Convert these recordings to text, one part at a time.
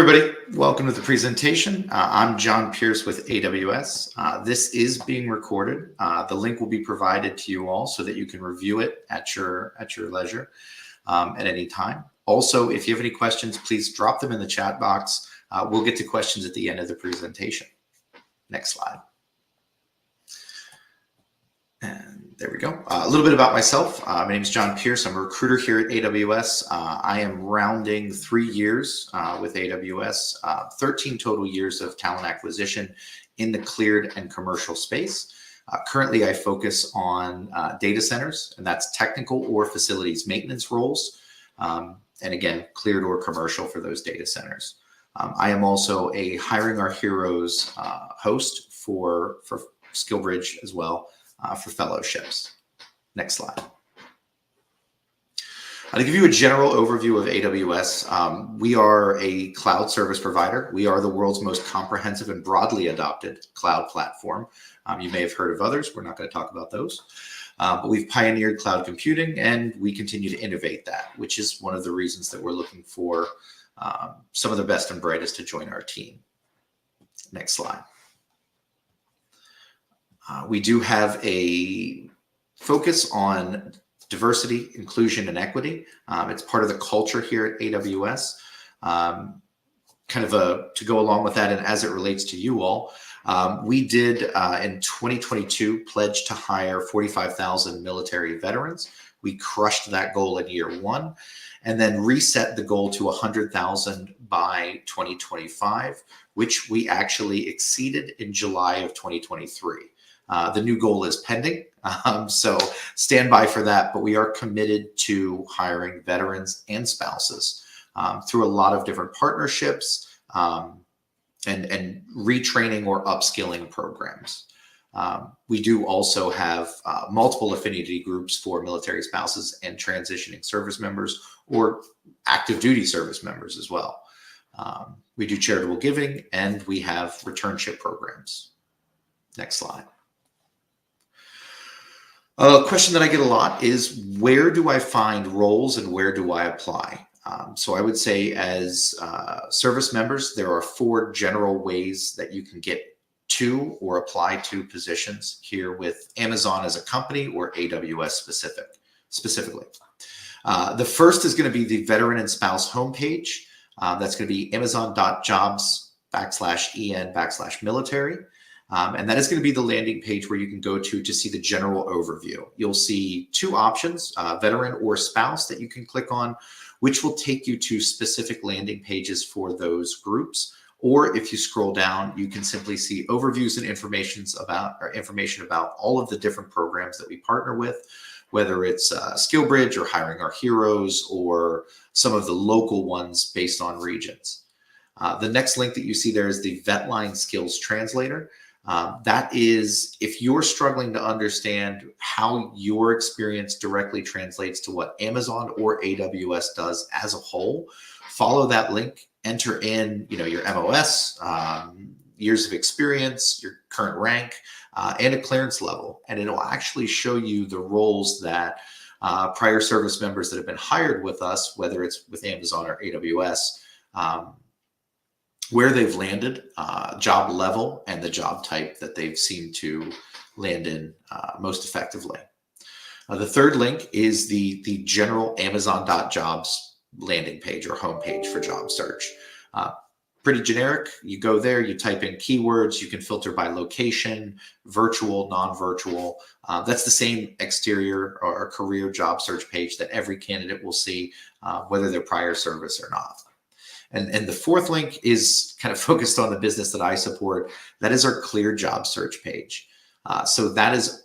everybody. Welcome to the presentation. I'm John Pierce with AWS. This is being recorded. The link will be provided to you all so that you can review it at your leisure at any time. Also, if you have any questions, please drop them in the chat box. We'll get to questions at the end of the presentation. Next slide. And there we go. A little bit about myself. My name is John Pierce. I'm a recruiter here at AWS. I am rounding 3 years with AWS, 13 total years of talent acquisition in the cleared and commercial space. Currently, I focus on data centers, and that's technical or facilities maintenance roles. And again, cleared or commercial for those data centers. I am also a Hiring Our Heroes host for SkillBridge as well. For fellowships. Next slide. To give you a general overview of AWS, we are a cloud service provider. We are the world's most comprehensive and broadly adopted cloud platform. You may have heard of others. We're not going to talk about those. But we've pioneered cloud computing, and we continue to innovate that, which is one of the reasons that we're looking for some of the best and brightest to join our team. Next slide. We do have a focus on diversity, inclusion, and equity. It's part of the culture here at AWS. To go along with that, and as it relates to you all, we did in 2022 pledge to hire 45,000 military veterans. We crushed that goal in year one, and then reset the goal to 100,000 by 2025, which we actually exceeded in July of 2023. The new goal is pending, so stand by for that. But we are committed to hiring veterans and spouses through a lot of different partnerships and retraining or upskilling programs. We do also have multiple affinity groups for military spouses and transitioning service members or active duty service members as well. We do charitable giving, and we have returnship programs. Next slide. A question that I get a lot is, where do I find roles and where do I apply? So I would say as service members, there are 4 general ways that you can get to or apply to positions here with Amazon as a company or AWS specifically. The first is going to be the veteran and spouse homepage. That's going to be amazon.jobs/en/military. And that is going to be the landing page where you can go to see the general overview. You'll see 2 options, veteran or spouse, that you can click on, which will take you to specific landing pages for those groups. Or if you scroll down, you can simply see overviews and information about all of the different programs that we partner with, whether it's SkillBridge or Hiring Our Heroes or some of the local ones based on regions. The next link that you see there is the VetLine Skills Translator. That is, if you're struggling to understand how your experience directly translates to what Amazon or AWS does as a whole, follow that link, enter in, your MOS, years of experience, your current rank, and a clearance level. And it'll actually show you the roles that prior service members that have been hired with us, whether it's with Amazon or AWS, where they've landed, job level, and the job type that they've seemed to land in most effectively. The third link is the general Amazon.jobs landing page or homepage for job search. Pretty generic. You go there, you type in keywords, you can filter by location, virtual, non-virtual. That's the same exterior or career job search page that every candidate will see, whether they're prior service or not. And the fourth link is kind of focused on the business that I support. That is our clear job search page. So that is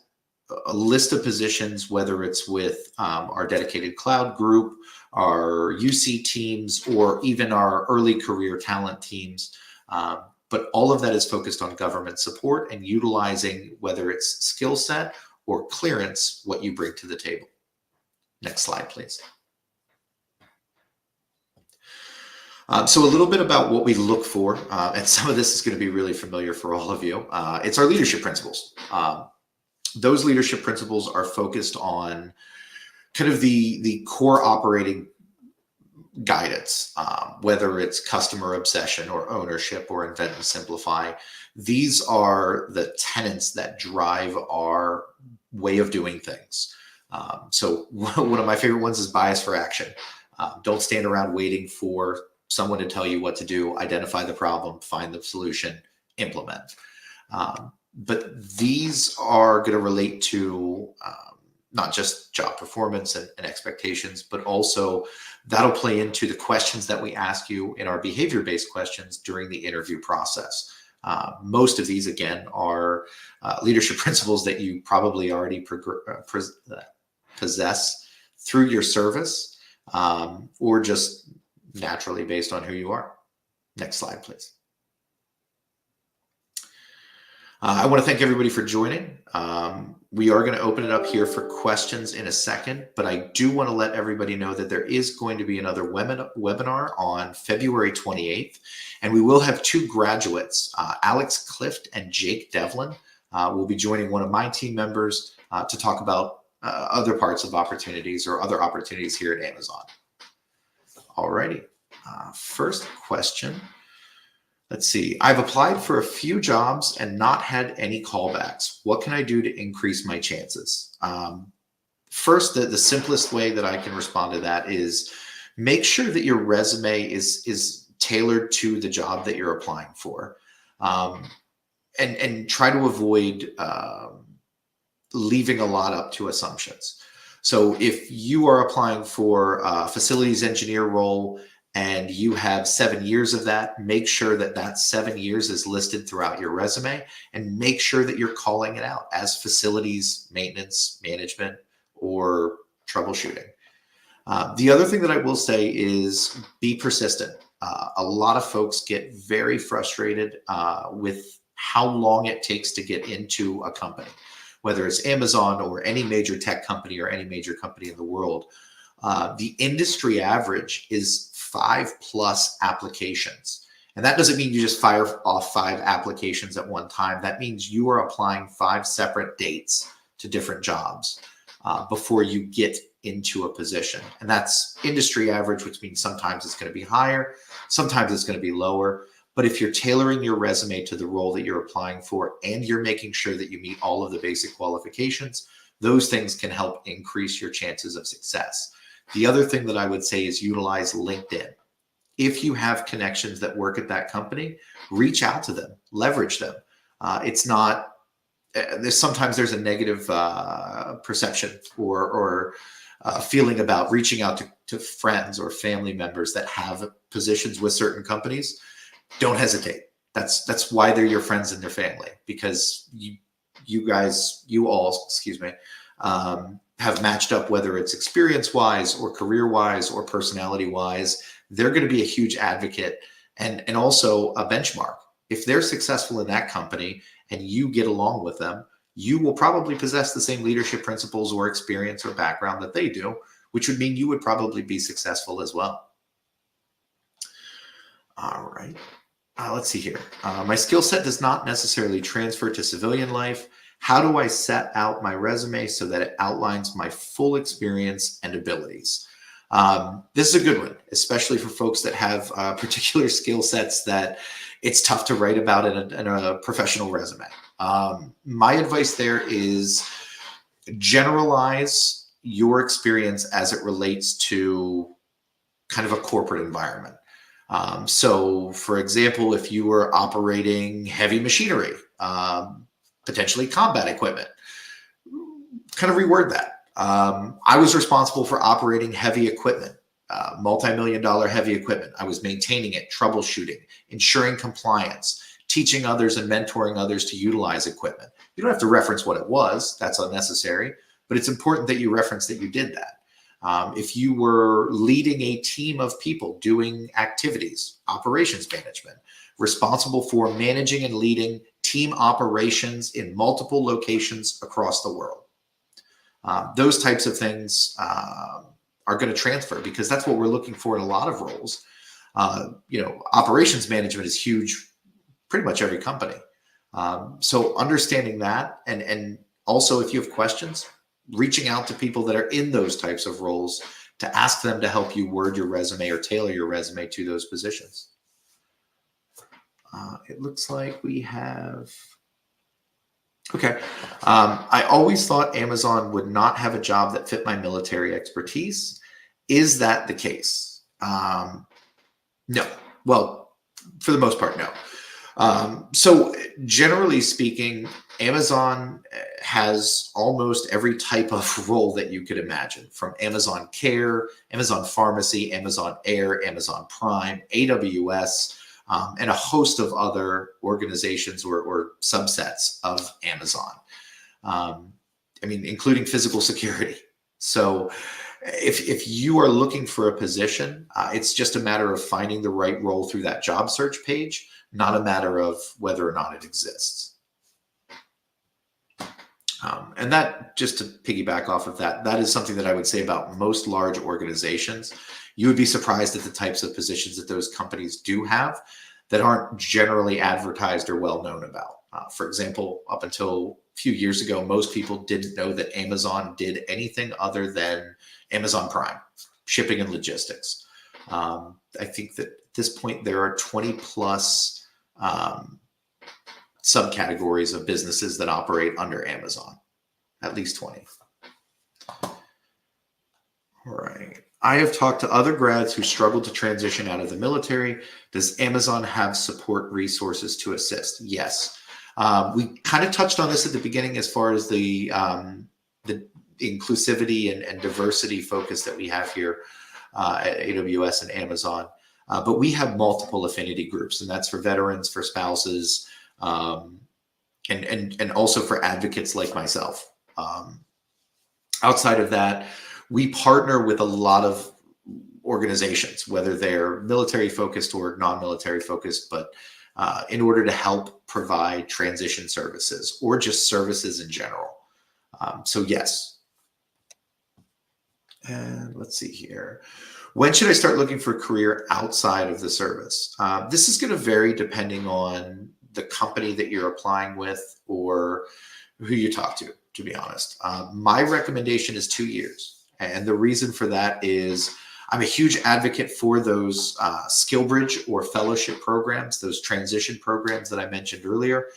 a list of positions, whether it's with our dedicated cloud group, our UC teams, or even our early career talent teams. But all of that is focused on government support and utilizing, whether it's skill set or clearance, what you bring to the table. Next slide, please. So a little bit about what we look for, and some of this is going to be really familiar for all of you. It's our leadership principles. Those leadership principles are focused on kind of the core operating guidance, whether it's customer obsession or ownership or invent and simplify. These are the tenets that drive our way of doing things. So one of my favorite ones is bias for action. Don't stand around waiting for someone to tell you what to do. Identify the problem, find the solution, implement. But these are going to relate to not just job performance and expectations, but also that'll play into the questions that we ask you in our behavior-based questions during the interview process. Most of these, again, are leadership principles that you probably already possess through your service, or just naturally based on who you are. Next slide, please. I want to thank everybody for joining. We are going to open it up here for questions in a second, but I do want to let everybody know that there is going to be another webinar on February 28th, and we will have two graduates, Alex Clift and Jake Devlin, will be joining one of my team members to talk about other parts of opportunities or other opportunities here at Amazon. All righty. First question. Let's see. I've applied for a few jobs and not had any callbacks. What can I do to increase my chances? First, the simplest way that I can respond to that is make sure that your resume is tailored to the job that you're applying for, and try to avoid leaving a lot up to assumptions. So if you are applying for a facilities engineer role and you have 7 years of that, make sure that that 7 years is listed throughout your resume, and make sure that you're calling it out as facilities maintenance, management, or troubleshooting. The other thing that I will say is be persistent. A lot of folks get very frustrated with how long it takes to get into a company, whether it's Amazon or any major tech company or any major company in the world. The industry average is 5+ applications. And that doesn't mean you just fire off 5 applications at one time. That means you are applying 5 separate dates to different jobs before you get into a position. And that's industry average, which means sometimes it's going to be higher, sometimes it's going to be lower. But if you're tailoring your resume to the role that you're applying for, and you're making sure that you meet all of the basic qualifications, those things can help increase your chances of success. The other thing that I would say is utilize LinkedIn. If you have connections that work at that company, reach out to them, leverage them. It's not, sometimes there's a negative perception or feeling about reaching out to friends or family members that have positions with certain companies. Don't hesitate. That's why they're your friends and their family, because you all, have matched up, whether it's experience-wise or career-wise or personality-wise. They're going to be a huge advocate and also a benchmark. If they're successful in that company and you get along with them, you will probably possess the same leadership principles or experience or background that they do, which would mean you would probably be successful as well. All right. Let's see here. My skill set does not necessarily transfer to civilian life. How do I set out my resume so that it outlines my full experience and abilities? This is a good one, especially for folks that have particular skill sets that it's tough to write about in a professional resume. My advice there is generalize your experience as it relates to kind of a corporate environment. So for example, if you were operating heavy machinery, potentially combat equipment, kind of reword that. I was responsible for operating heavy equipment, multi-million-dollar heavy equipment. I was maintaining it, troubleshooting, ensuring compliance, teaching others and mentoring others to utilize equipment. You don't have to reference what it was. That's unnecessary, but it's important that you reference that you did that. If you were leading a team of people doing activities, operations management, responsible for managing and leading team operations in multiple locations across the world. Those types of things are going to transfer, because that's what we're looking for in a lot of roles. Operations management is huge, pretty much every company. So understanding that, and also if you have questions, reaching out to people that are in those types of roles to ask them to help you word your resume or tailor your resume to those positions. It looks like we have... Okay. I always thought Amazon would not have a job that fit my military expertise. Is that the case? No. Well, for the most part, no. So generally speaking, Amazon has almost every type of role that you could imagine, from Amazon Care, Amazon Pharmacy, Amazon Air, Amazon Prime, AWS, and a host of other organizations or subsets of Amazon. I mean, including physical security. So if you are looking for a position, it's just a matter of finding the right role through that job search page, not a matter of whether or not it exists. And that, just to piggyback off of that, that is something that I would say about most large organizations. You would be surprised at the types of positions that those companies do have that aren't generally advertised or well known about. For example, up until a few years ago, most people didn't know that Amazon did anything other than Amazon Prime, shipping and logistics. I think that at this point there are 20 plus subcategories of businesses that operate under Amazon, at least 20. All right. I have talked to other grads who struggled to transition out of the military. Does Amazon have support resources to assist? Yes. We kind of touched on this at the beginning as far as the inclusivity and diversity focus that we have here at AWS and Amazon. But we have multiple affinity groups, and that's for veterans, for spouses, and also for advocates like myself. Outside of that, we partner with a lot of organizations, whether they're military focused or non-military focused, but in order to help provide transition services or just services in general. So yes. And let's see here. When should I start looking for a career outside of the service? This is going to vary depending on the company that you're applying with or who you talk to be honest. My recommendation is 2 years. And the reason for that is I'm a huge advocate for those SkillBridge or fellowship programs, those transition programs that I mentioned earlier,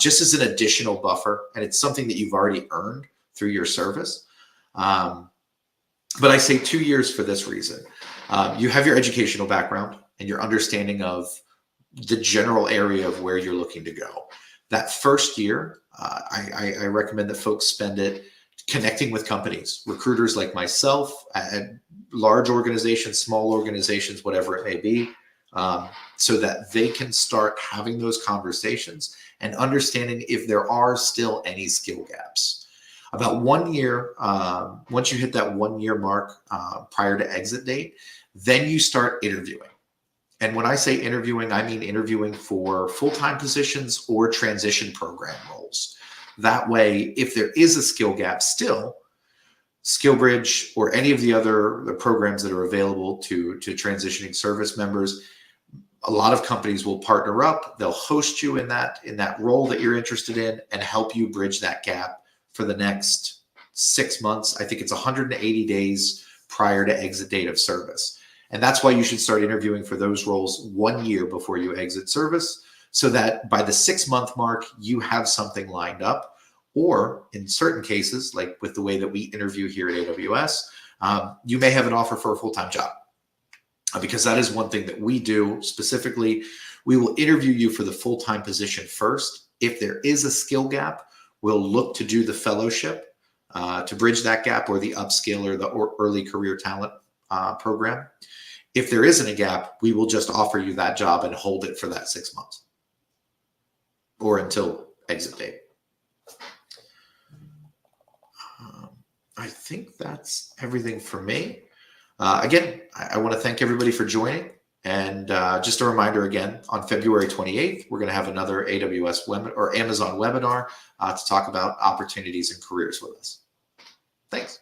just as an additional buffer. And it's something that you've already earned through your service. But I say 2 years for this reason. You have your educational background and your understanding of the general area of where you're looking to go. That first year, I recommend that folks spend it connecting with companies, recruiters like myself, at large organizations, small organizations, whatever it may be, so that they can start having those conversations and understanding if there are still any skill gaps. About 1 year, once you hit that 1 year mark prior to exit date, then you start interviewing. And when I say interviewing, I mean interviewing for full-time positions or transition program roles. That way, if there is a skill gap still, SkillBridge or any of the programs that are available to transitioning service members, a lot of companies will partner up. They'll host you in that role that you're interested in and help you bridge that gap for the next 6 months. I think it's 180 days prior to exit date of service. And that's why you should start interviewing for those roles 1 year before you exit service, so that by the 6 month mark, you have something lined up. Or in certain cases, like with the way that we interview here at AWS, you may have an offer for a full-time job. Because that is one thing that we do specifically. We will interview you for the full-time position first. If there is a skill gap, we'll look to do the fellowship to bridge that gap, or the upskill or the early career talent program. If there isn't a gap, we will just offer you that job and hold it for that 6 months or until exit date. I think that's everything for me. Again, I want to thank everybody for joining. And just a reminder again, on February 28th, we're going to have another AWS or Amazon webinar to talk about opportunities and careers with us. Thanks.